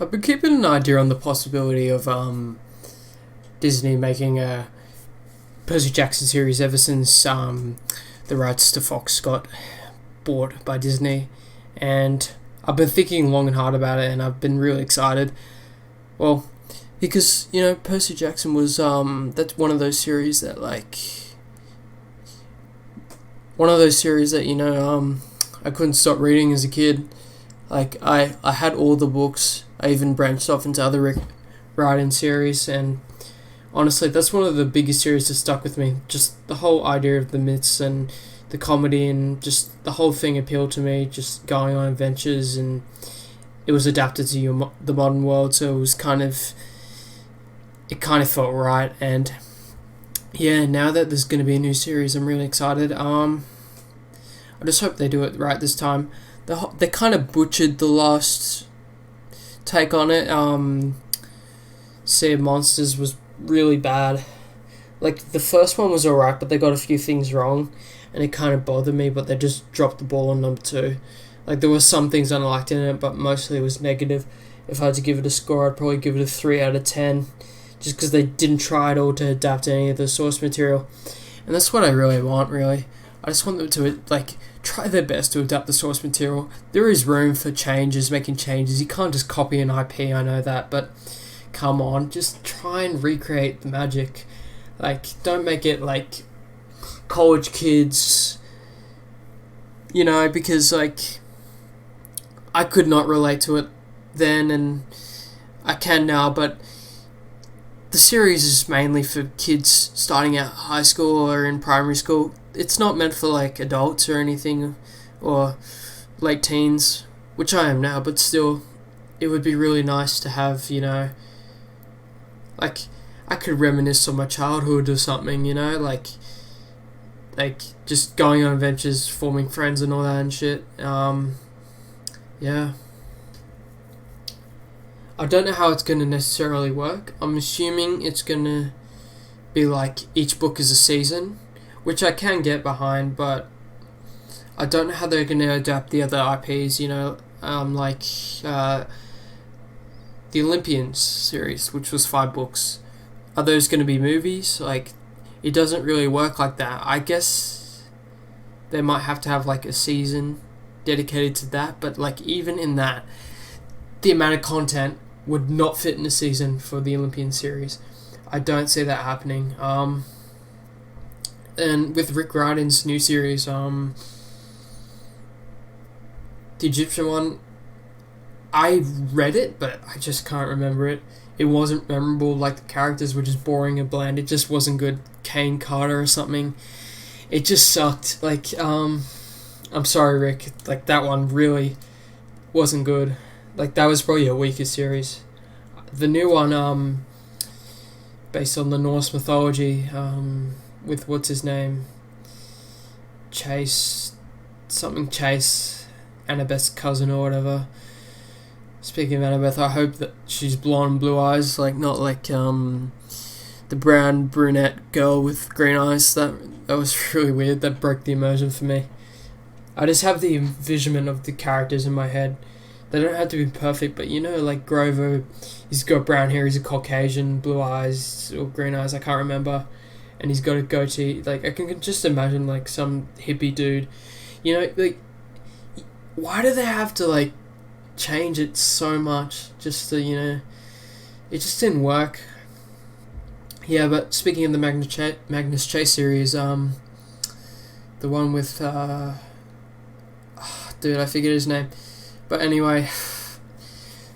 I've been keeping an idea on the possibility of Disney making a Percy Jackson series ever since the rights to Fox got bought by Disney, and I've been thinking long and hard about it, and I've been really excited. Well, because Percy Jackson was that's one of those series that I couldn't stop reading as a kid. Like I had all the books. I even branched off into other Rick Riordan series, and honestly, that's one of the biggest series that stuck with me. Just the whole idea of the myths and the comedy and just the whole thing appealed to me. Just going on adventures, and it was adapted to the modern world, so it kind of felt right. And yeah, now that there's going to be a new series, I'm really excited. I just hope they do it right this time. They kind of butchered the last take on it. Sea of Monsters was really bad. Like, the first one was alright, but they got a few things wrong, and it kind of bothered me, but they just dropped the ball on number 2. Like, there were some things I liked in it, but mostly it was negative. If I had to give it a score, I'd probably give it a 3 out of 10, just because they didn't try at all to adapt any of the source material. And that's what I really want, really. I just want them to, try their best to adapt the source material. There is room for making changes. You can't just copy an IP, I know that, but come on, just try and recreate the magic. Don't make it like college kids, because I could not relate to it then, and I can now, but the series is mainly for kids starting out high school or in primary school. It's not meant for adults or anything, or late teens, which I am now, but still, it would be really nice to have, I could reminisce on my childhood or something, just going on adventures, forming friends and all that and shit. Yeah. I don't know how it's going to necessarily work. I'm assuming it's going to be each book is a season, which I can get behind, but I don't know how they're going to adapt the other IPs, the Olympians series, which was 5 books. Are those going to be movies? It doesn't really work like that. I guess they might have to have a season dedicated to that, but even in that, the amount of content would not fit in a season for the Olympian series. I don't see that happening. And with Rick Riordan's new series, the Egyptian one, I read it, but I just can't remember it. It wasn't memorable. The characters were just boring and bland. It just wasn't good. Kane Carter or something. It just sucked. I'm sorry, Rick. That one really wasn't good. That was probably a weaker series. The new one, based on the Norse mythology, with what's his name, Chase, Annabeth's cousin or whatever. Speaking of Annabeth, I hope that she's blonde, blue eyes, not the brown brunette girl with green eyes. That was really weird. That broke the immersion for me. I just have the envisionment of the characters in my head. They don't have to be perfect, but Grover, he's got brown hair, he's a Caucasian, blue eyes, or green eyes, I can't remember, and he's got a goatee. I can just imagine, some hippie dude. Why do they have to, change it so much just to, it just didn't work. Yeah, but speaking of the Magnus Chase series, the one with, dude, I forget his name. But anyway,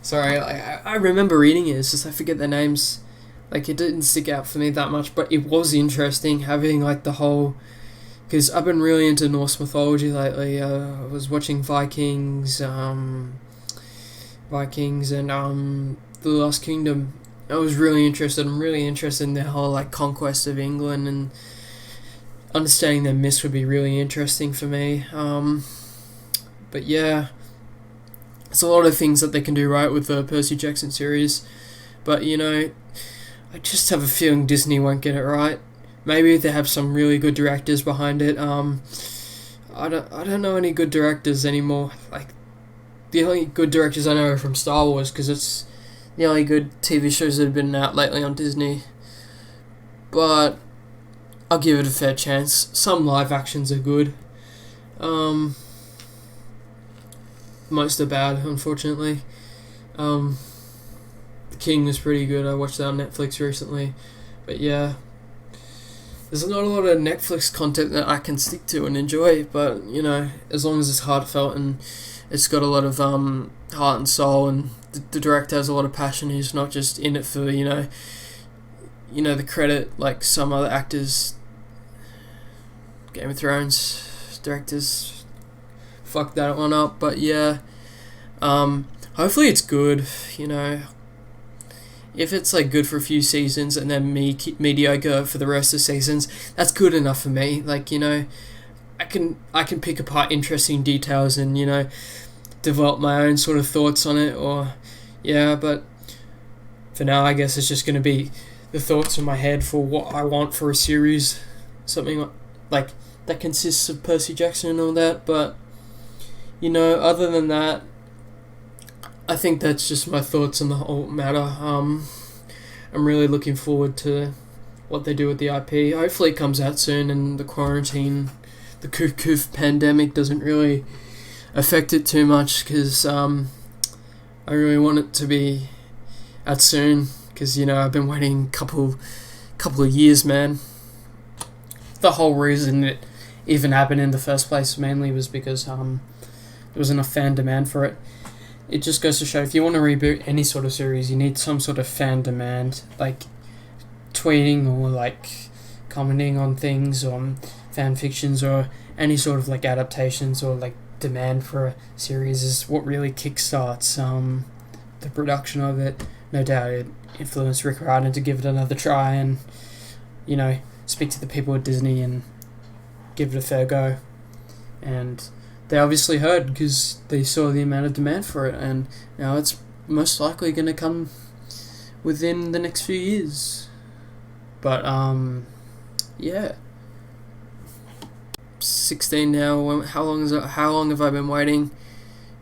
sorry, I remember reading it, it's just I forget their names. It didn't stick out for me that much, but it was interesting having, the whole... Because I've been really into Norse mythology lately. I was watching Vikings and The Lost Kingdom. I was really interested. I'm really interested in their whole, conquest of England, and understanding their myths would be really interesting for me. But yeah... There's a lot of things that they can do right with the Percy Jackson series, but I just have a feeling Disney won't get it right. Maybe they have some really good directors behind it. I don't know any good directors anymore. The only good directors I know are from Star Wars, because the only good TV shows that have been out lately on Disney. But I'll give it a fair chance. Some live actions are good. Um, Most are bad, unfortunately. The King was pretty good. I watched that on Netflix recently. But yeah, there's not a lot of Netflix content that I can stick to and enjoy. But as long as it's heartfelt and it's got a lot of heart and soul, and the director has a lot of passion. He's not just in it for the credit like some other actors. Game of Thrones directors fucked that one up. But yeah, hopefully it's good. If it's like good for a few seasons and then mediocre for the rest of the seasons, that's good enough for me. I can pick apart interesting details and develop my own sort of thoughts on it. But for now, I guess it's just going to be the thoughts in my head for what I want for a series, something like that consists of Percy Jackson and all that. But other than that, I think that's just my thoughts on the whole matter. I'm really looking forward to what they do with the IP. Hopefully it comes out soon and the quarantine, the Kukuf pandemic doesn't really affect it too much, because I really want it to be out soon, because I've been waiting couple of years, man. The whole reason it even happened in the first place mainly was because there was enough fan demand for it. It just goes to show, if you want to reboot any sort of series, you need some sort of fan demand, like tweeting or like commenting on things or fan fictions or any sort of like adaptations or like demand for a series is what really kickstarts the production of it. No doubt it influenced Rick Riordan to give it another try and speak to the people at Disney and give it a fair go. And they obviously heard, because they saw the amount of demand for it, and now it's most likely going to come within the next few years. But yeah, 16 now. How long have I been waiting?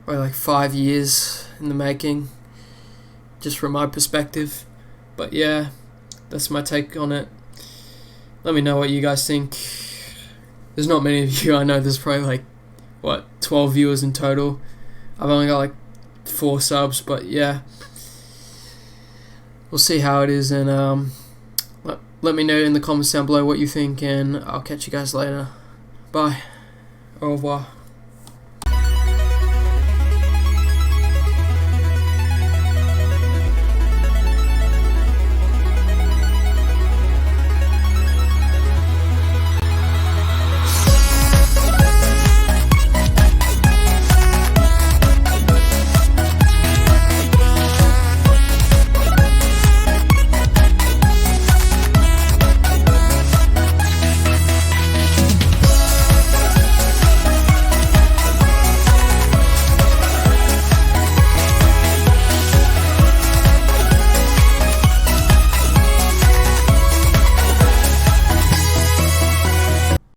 Probably like 5 years in the making, just from my perspective. But yeah, that's my take on it. Let me know what you guys think. There's not many of you. I know there's probably 12 viewers in total. I've only got 4 subs, but yeah, we'll see how it is. And let me know in the comments down below what you think, and I'll catch you guys later. Bye. Au revoir.